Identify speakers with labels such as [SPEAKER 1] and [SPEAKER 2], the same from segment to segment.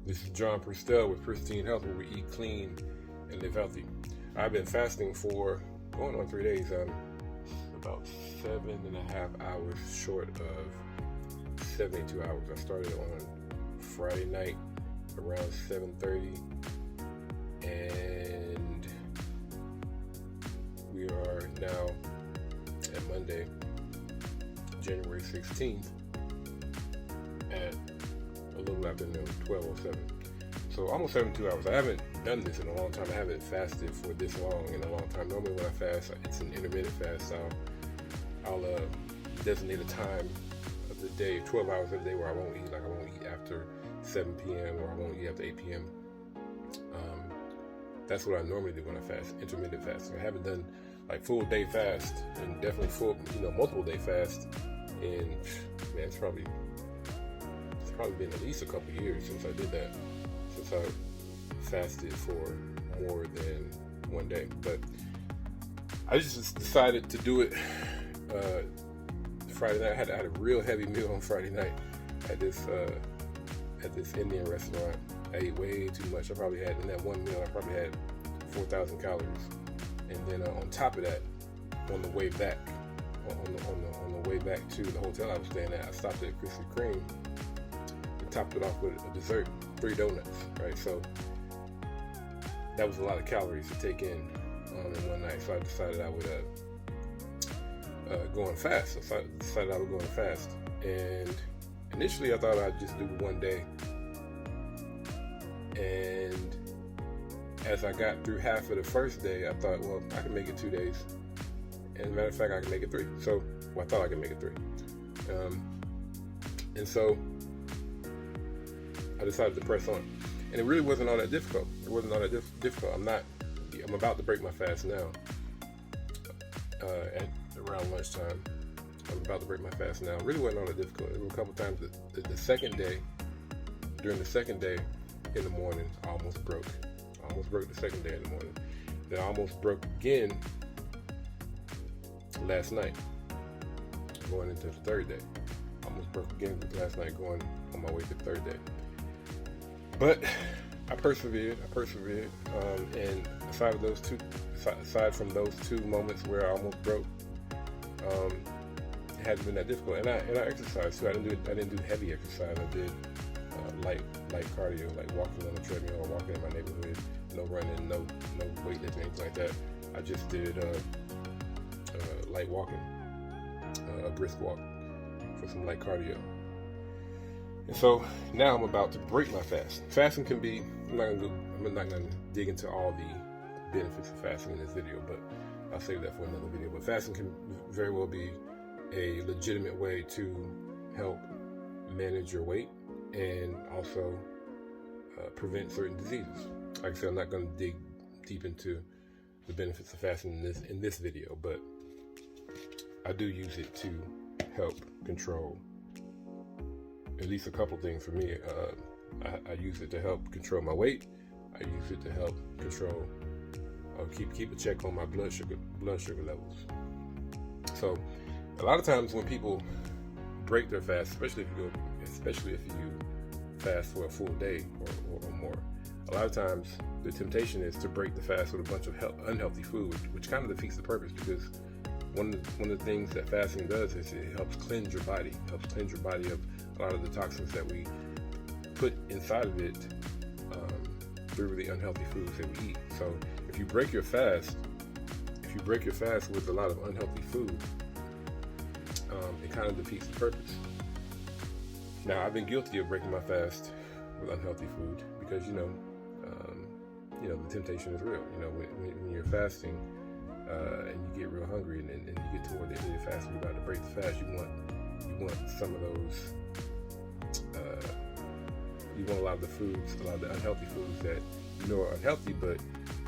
[SPEAKER 1] This is John Pristine with Pristine Health, where we eat clean and live healthy. I've been fasting for going on 3 days. I'm about 7.5 hours short of 72 hours. I started on Friday night around 7:30, and we are now at Monday, January 16th at a little after 12:07. So almost 72 hours. I haven't done this in a long time. I haven't fasted for this long in a long time. Normally when I fast, it's an intermittent fast. I'll designate a time of the day, 12 hours of the day, where I won't eat. Like I won't eat after 7 p.m. or I won't eat after 8 p.m. That's what I normally do when I fast, intermittent fasting. I haven't done like full day fast, and definitely full, multiple day fast in, man, it's probably been at least a couple years since I did that, since I fasted for more than 1 day. But I just decided to do it Friday night. I had a real heavy meal on Friday night at this Indian restaurant. I ate way too much. I probably had, in that one meal, I probably had 4,000 calories. And then on top of that, on the way back, on the way back to the hotel I was staying at, I stopped at Krispy Kreme and topped it off with a dessert, 3 donuts, right? So that was a lot of calories to take in one night. So I decided I would go on fast. So I decided I would go on fast. And initially I thought I'd just do 1 day. And as I got through half of the first day, I thought, well, I can make it 2 days. And as a matter of fact, I can make it 3. So, I thought I could make it 3. And so I decided to press on. And it really wasn't all that difficult. It wasn't all that difficult. I'm about to break my fast now. At around lunchtime. I'm about to break my fast now. It really wasn't all that difficult. There were a couple times the second day, during the second day in the morning, I almost broke. I almost broke the second day in the morning. Then I almost broke again last night, going into the third day. I almost broke again last night, going on my way to the third day. But I persevered. And aside from those two moments where I almost broke, it hasn't been that difficult. And I exercised too. I didn't do heavy exercise. I did light cardio, like walking on the treadmill or walking in my neighborhood. No running, no weightlifting, anything like that. I just did light walking, a brisk walk for some light cardio. And so now I'm about to break my fast. Fasting can be, I'm not going to dig into all the benefits of fasting in this video, but I'll save that for another video. But fasting can very well be a legitimate way to help manage your weight and also prevent certain diseases. Like I said, I'm not going to dig deep into the benefits of fasting in this video, but I do use it to help control at least a couple things for me. I use it to help control my weight. I use it to help control, keep a check on my blood sugar levels. So a lot of times when people break their fast, especially if you fast for a full day or more, a lot of times the temptation is to break the fast with a bunch of unhealthy food, which kind of defeats the purpose, because one of the things that fasting does is it helps cleanse your body. It helps cleanse your body of a lot of the toxins that we put inside of it through the unhealthy foods that we eat. So if you break your fast with a lot of unhealthy food, it kind of defeats the purpose. Now, I've been guilty of breaking my fast with unhealthy food because, the temptation is real. When you're fasting and you get real hungry and you get toward the end of your fast and you're about to break the fast, you want some of those, you want a lot of the foods, a lot of the unhealthy foods that are unhealthy, but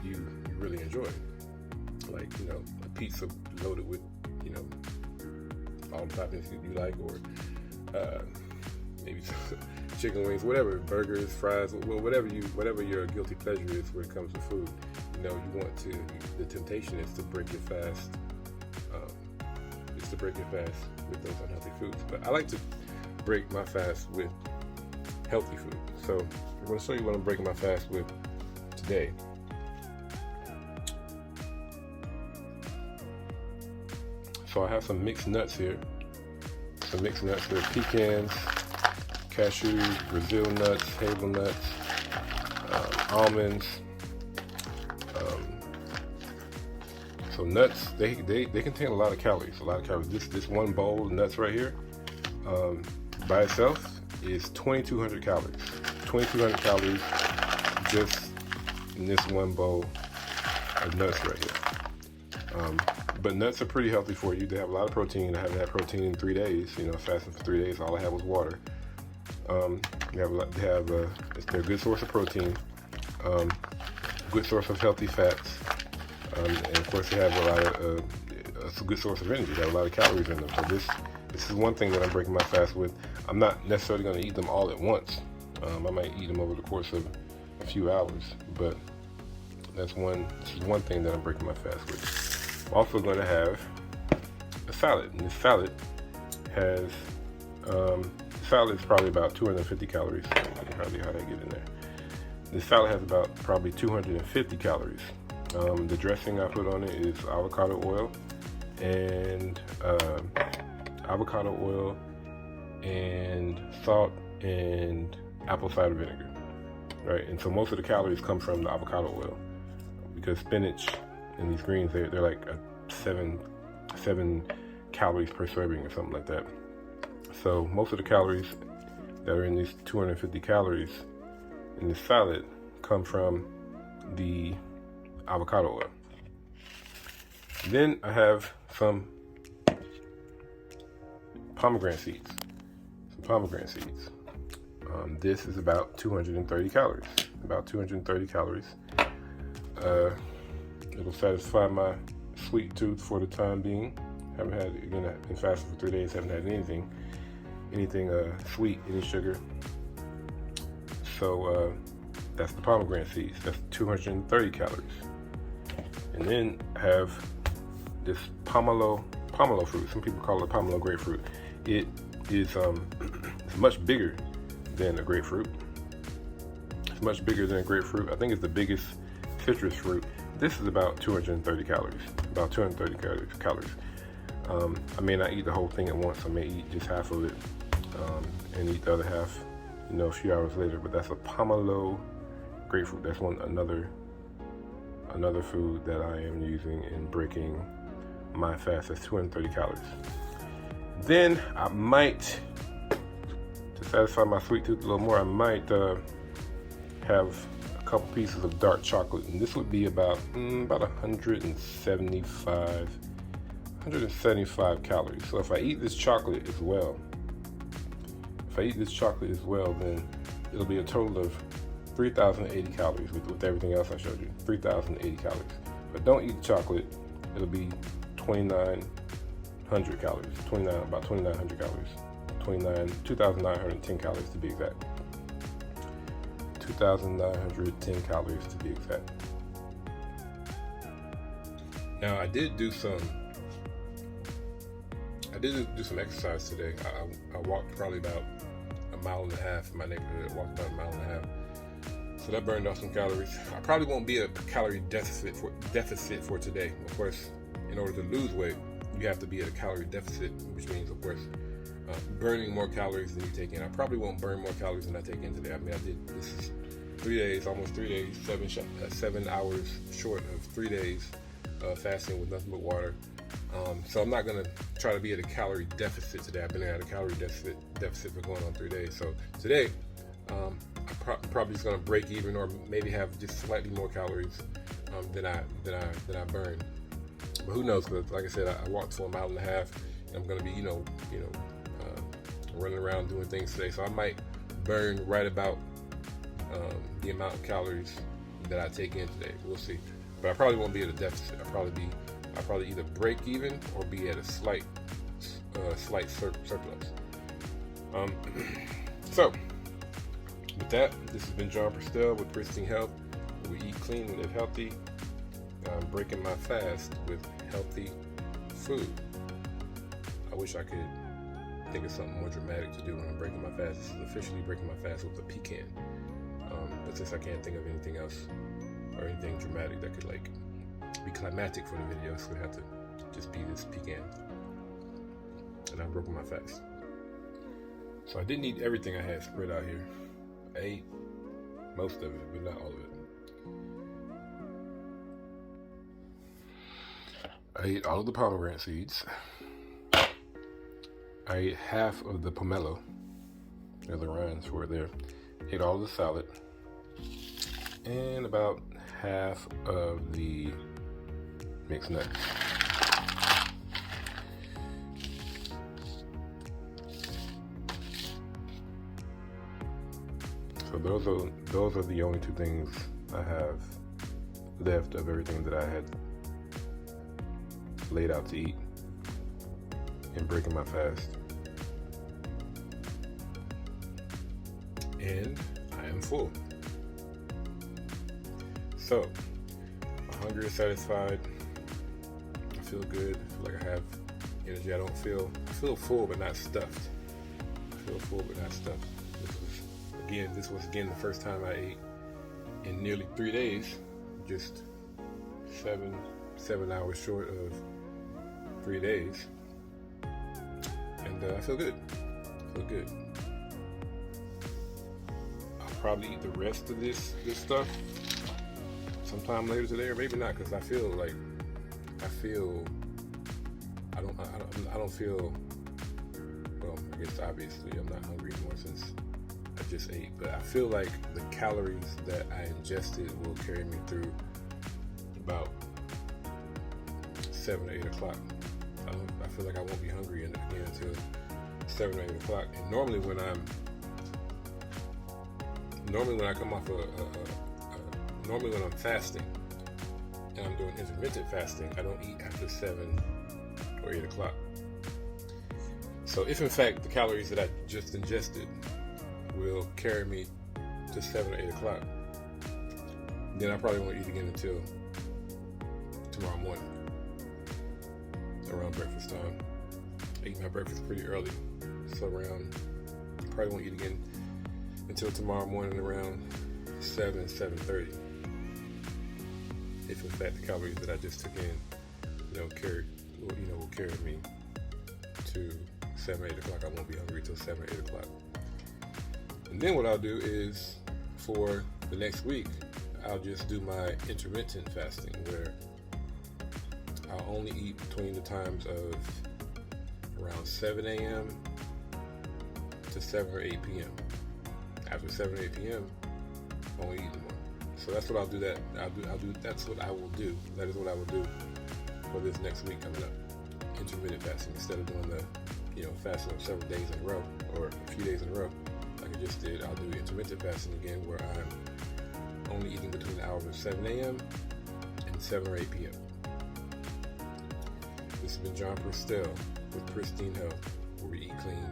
[SPEAKER 1] you really enjoy. Like, a pizza loaded with, all the toppings you like, or maybe chicken wings, whatever, burgers, fries, whatever your guilty pleasure is when it comes to food. The temptation is to break your fast, with those unhealthy foods. But I like to break my fast with healthy food. So I'm going to show you what I'm breaking my fast with today. So I have some mixed nuts here. Some mixed nuts. There are pecans, cashews, Brazil nuts, hazelnuts, almonds. So nuts, they contain a lot of calories. This one bowl of nuts right here, by itself is 2,200 calories. 2,200 calories just in this one bowl of nuts right here. But nuts are pretty healthy for you. They have a lot of protein. I haven't had protein in 3 days. Fasting for 3 days, all I had was water. They're a good source of protein, good source of healthy fats, and of course they have a lot of it's a good source of energy. They have a lot of calories in them. So this is one thing that I'm breaking my fast with. I'm not necessarily going to eat them all at once. I might eat them over the course of a few hours, but this is one thing that I'm breaking my fast with. I'm also going to have a salad, and this salad has salad is probably about 250 calories. Hardly how they get in there. This salad has about probably 250 calories. The dressing I put on it is avocado oil and salt and apple cider vinegar, right? And so most of the calories come from the avocado oil, because spinach and these greens, they're like 7 calories per serving or something like that. So most of the calories that are in these 250 calories in this salad come from the avocado oil. Then I have some pomegranate seeds. This is about 230 calories. It'll satisfy my sweet tooth for the time being. I've been fasting for 3 days, haven't had anything sweet, any sugar. So that's the pomegranate seeds. That's 230 calories. And then I have this pomelo fruit. Some people call it pomelo grapefruit. It is it's much bigger than a grapefruit. It's much bigger than a grapefruit. I think it's the biggest citrus fruit. This is about 230 calories. About 230 calories. I may not eat the whole thing at once. I may eat just half of it and eat the other half, a few hours later. But that's a pomelo grapefruit. That's another food that I am using in breaking my fast. That's 230 calories. Then I might, to satisfy my sweet tooth a little more, I might have a couple pieces of dark chocolate, and this would be about 175 calories. So if I eat this chocolate as well, then it'll be a total of 3,080 calories with everything else I showed you. 3,080 calories. But don't eat the chocolate, it'll be 2,900 calories. About 2,900 calories. 2,910 calories to be exact. 2,910 calories to be exact. Now I did do some exercise today. I walked probably about a mile and a half in my neighborhood. Walked about a mile and a half. So that burned off some calories. I probably won't be at a calorie deficit for today. Of course, in order to lose weight, you have to be at a calorie deficit, which means, of course, burning more calories than you take in. I probably won't burn more calories than I take in today. I did this is 3 days, almost 3 days, 7 hours short of 3 days fasting with nothing but water. So I'm not going to try to be at a calorie deficit today. I've been at a calorie deficit for going on 3 days. So today, I'm probably just going to break even, or maybe have just slightly more calories than I burn. But who knows? Because like I said, I walked for a mile and a half, and I'm going to be, running around doing things today. So I might burn right about the amount of calories that I take in today. We'll see. But I probably won't be at a deficit. I'll probably either break even or be at a slight surplus. So with that, this has been John Pristine with Pristine Health, where we eat clean and live healthy. I'm breaking my fast with healthy food. I wish I could think of something more dramatic to do when I'm breaking my fast. This is officially breaking my fast with a pecan. But since I can't think of anything else or anything dramatic that could like be climactic for the video, it's gonna have to just be this pecan. And I'm broken my fast. So I didn't eat everything I had spread out here. I ate most of it, but not all of it. I ate all of the pomegranate seeds. I ate half of the pomelo. There's the rinds for it there. Ate all of the salad. And about half of the mixed nuts. So those are the only two things I have left of everything that I had laid out to eat in breaking my fast. And I am full. So my hunger is satisfied. I feel good. I feel like I have energy. I feel full but not stuffed. I feel full but not stuffed. This was again the first time I ate in nearly 3 days, just seven hours short of 3 days, and I feel good. I'll probably eat the rest of this stuff sometime later today, or maybe not, because I don't feel. Well, I guess obviously I'm not hungry anymore since I just ate, but I feel like the calories that I ingested will carry me through about 7 or 8 o'clock. I feel like I won't be hungry again until 7 or 8 o'clock. And normally when I come off normally when I'm fasting and I'm doing intermittent fasting, I don't eat after 7 or 8 o'clock. So if in fact the calories that I just ingested will carry me to 7 or 8 o'clock, then I probably won't eat again until tomorrow morning around breakfast time. I eat my breakfast pretty early, so probably won't eat again until tomorrow morning around 7:30. If in fact the calories that I just took in, will carry me to 7 or 8 o'clock. I won't be hungry till 7 or 8 o'clock. And then what I'll do is, for the next week, I'll just do my intermittent fasting, where I'll only eat between the times of around 7 a.m. to 7 or 8 p.m. After 7 or 8 p.m., I won't eat anymore. So that's what I'll do. That's what I will do. That is what I will do for this next week coming up. Intermittent fasting, instead of doing the fasting of several days in a row or a few days in a row like I just did. I'll do intermittent fasting again, where I'm only eating between the hours of 7 a.m. and 7 or 8 p.m. This has been John Pristine with Pristine Health, where we eat clean